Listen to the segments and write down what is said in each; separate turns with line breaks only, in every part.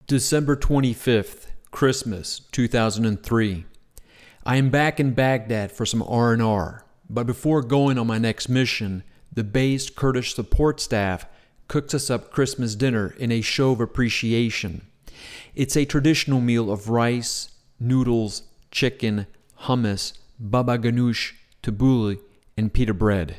December 25th, Christmas 2003. I am back in Baghdad for some R&R, but before going on my next mission, the based Kurdish support staff cooks us up Christmas dinner in a show of appreciation. It's a traditional meal of rice, noodles, chicken, hummus, baba ganoush, tabouleh, and pita bread.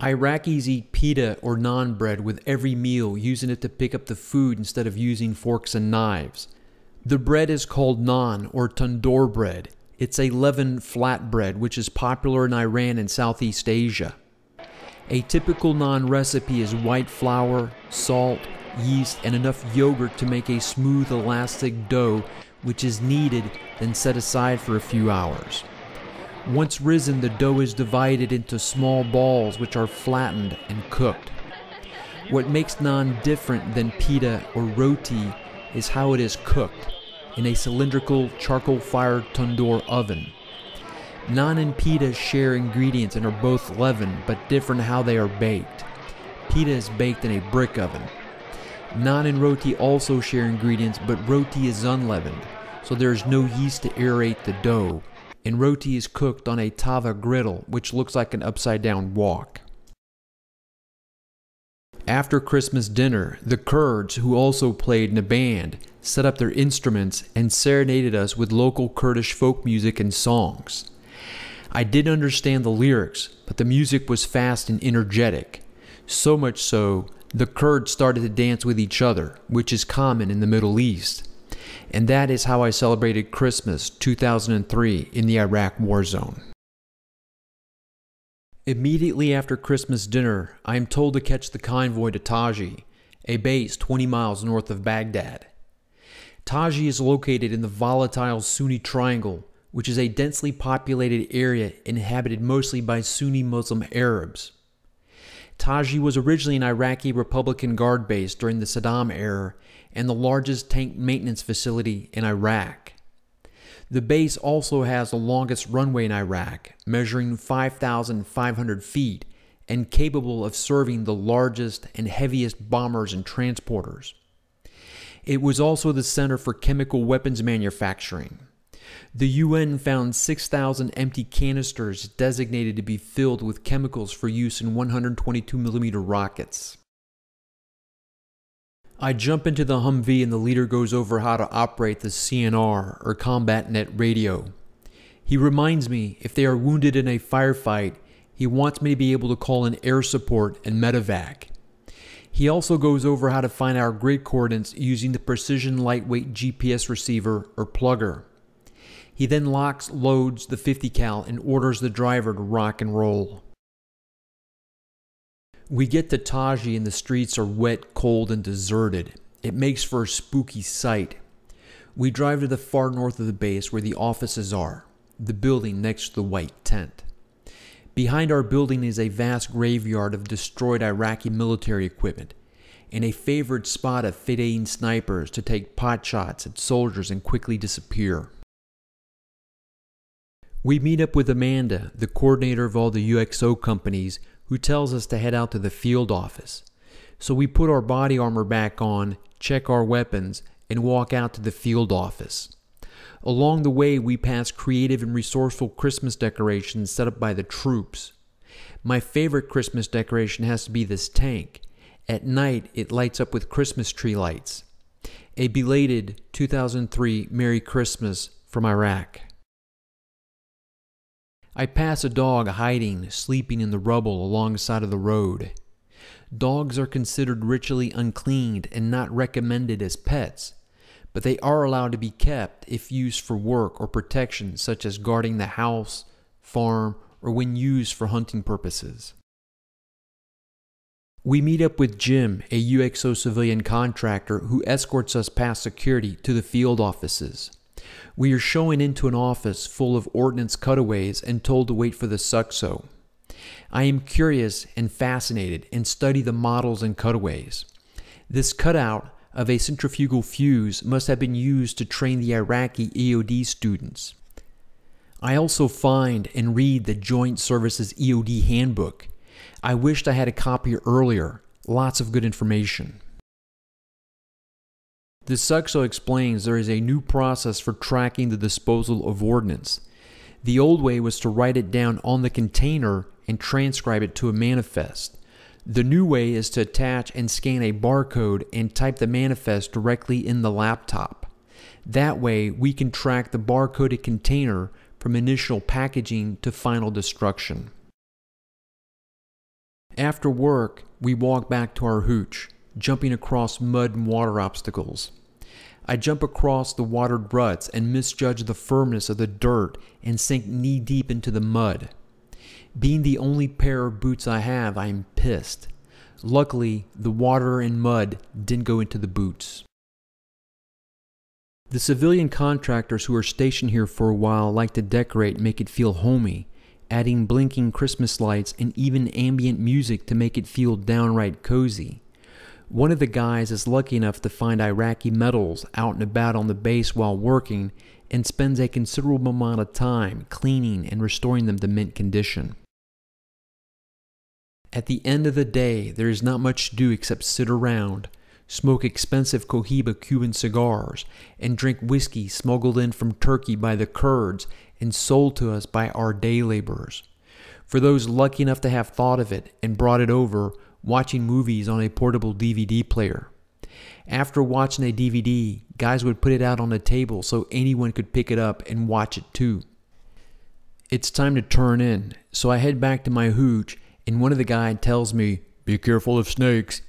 Iraqis eat pita or naan bread with every meal, using it to pick up the food instead of using forks and knives. The bread is called naan or tandoor bread. It's a leavened flat bread which is popular in Iran and Southeast Asia. A typical naan recipe is white flour, salt, yeast, and enough yogurt to make a smooth, elastic dough which is kneaded, then set aside for a few hours. Once risen, the dough is divided into small balls which are flattened and cooked. What makes naan different than pita or roti is how it is cooked, in a cylindrical charcoal-fired tandoor oven. Naan and pita share ingredients and are both leavened, but different how they are baked. Pita is baked in a brick oven. Naan and roti also share ingredients, but roti is unleavened, so there is no yeast to aerate the dough, and roti is cooked on a tava griddle, which looks like an upside-down wok. After Christmas dinner, the Kurds, who also played in a band, set up their instruments and serenaded us with local Kurdish folk music and songs. I didn't understand the lyrics, but the music was fast and energetic. So much so, the Kurds started to dance with each other, which is common in the Middle East. And that is how I celebrated Christmas 2003 in the Iraq war zone. Immediately after Christmas dinner, I am told to catch the convoy to Taji, a base 20 miles north of Baghdad. Taji is located in the volatile Sunni triangle, which is a densely populated area inhabited mostly by Sunni Muslim Arabs. Taji was originally an Iraqi Republican Guard base during the Saddam era and the largest tank maintenance facility in Iraq. The base also has the longest runway in Iraq, measuring 5,500 feet and capable of serving the largest and heaviest bombers and transporters. It was also the center for chemical weapons manufacturing. The UN found 6,000 empty canisters designated to be filled with chemicals for use in 122mm rockets. I jump into the Humvee and the leader goes over how to operate the CNR, or Combat Net Radio. He reminds me if they are wounded in a firefight, he wants me to be able to call in air support and medevac. He also goes over how to find our grid coordinates using the Precision Lightweight GPS Receiver, or plgr. He then locks, loads the 50 cal and orders the driver to rock and roll. We get to Taji and the streets are wet, cold, and deserted. It makes for a spooky sight. We drive to the far north of the base where the offices are, the building next to the white tent. Behind our building is a vast graveyard of destroyed Iraqi military equipment, and a favored spot of Fedayeen snipers to take pot shots at soldiers and quickly disappear. We meet up with Amanda, the coordinator of all the UXO companies, who tells us to head out to the field office. So we put our body armor back on, check our weapons, and walk out to the field office. Along the way, we pass creative and resourceful Christmas decorations set up by the troops. My favorite Christmas decoration has to be this tank. At night, it lights up with Christmas tree lights. A belated 2003 Merry Christmas from Iraq. I pass a dog hiding, sleeping in the rubble alongside of the road. Dogs are considered ritually uncleaned and not recommended as pets, but they are allowed to be kept if used for work or protection such as guarding the house, farm, or when used for hunting purposes. We meet up with Jim, a UXO civilian contractor who escorts us past security to the field offices. We are shown into an office full of ordnance cutaways and told to wait for the suxo. I am curious and fascinated and study the models and cutaways. This cutout of a centrifugal fuse must have been used to train the Iraqi eodt students. I also find and read the Joint Services eodt handbook. I wished I had a copy earlier. Lots of good information. The Suxo explains there is a new process for tracking the disposal of ordnance. The old way was to write it down on the container and transcribe it to a manifest. The new way is to attach and scan a barcode and type the manifest directly in the laptop. That way, we can track the barcoded container from initial packaging to final destruction. After work, we walk back to our hooch, jumping across mud and water obstacles. I jump across the watered ruts and misjudge the firmness of the dirt and sink knee-deep into the mud. Being the only pair of boots I have, I am pissed. Luckily, the water and mud didn't go into the boots. The civilian contractors who are stationed here for a while like to decorate and make it feel homey, adding blinking Christmas lights and even ambient music to make it feel downright cozy. One of the guys is lucky enough to find Iraqi medals out and about on the base while working and spends a considerable amount of time cleaning and restoring them to mint condition. At the end of the day, there is not much to do except sit around, smoke expensive cohiba Cuban cigars, and drink whiskey smuggled in from Turkey by the Kurds and sold to us by our day laborers. For those lucky enough to have thought of it and brought it over, watching movies on a portable DVD player. After watching a DVD, guys would put it out on the table so anyone could pick it up and watch it too. It's time to turn in, so I head back to my hooch and one of the guys tells me, "Be careful of snakes."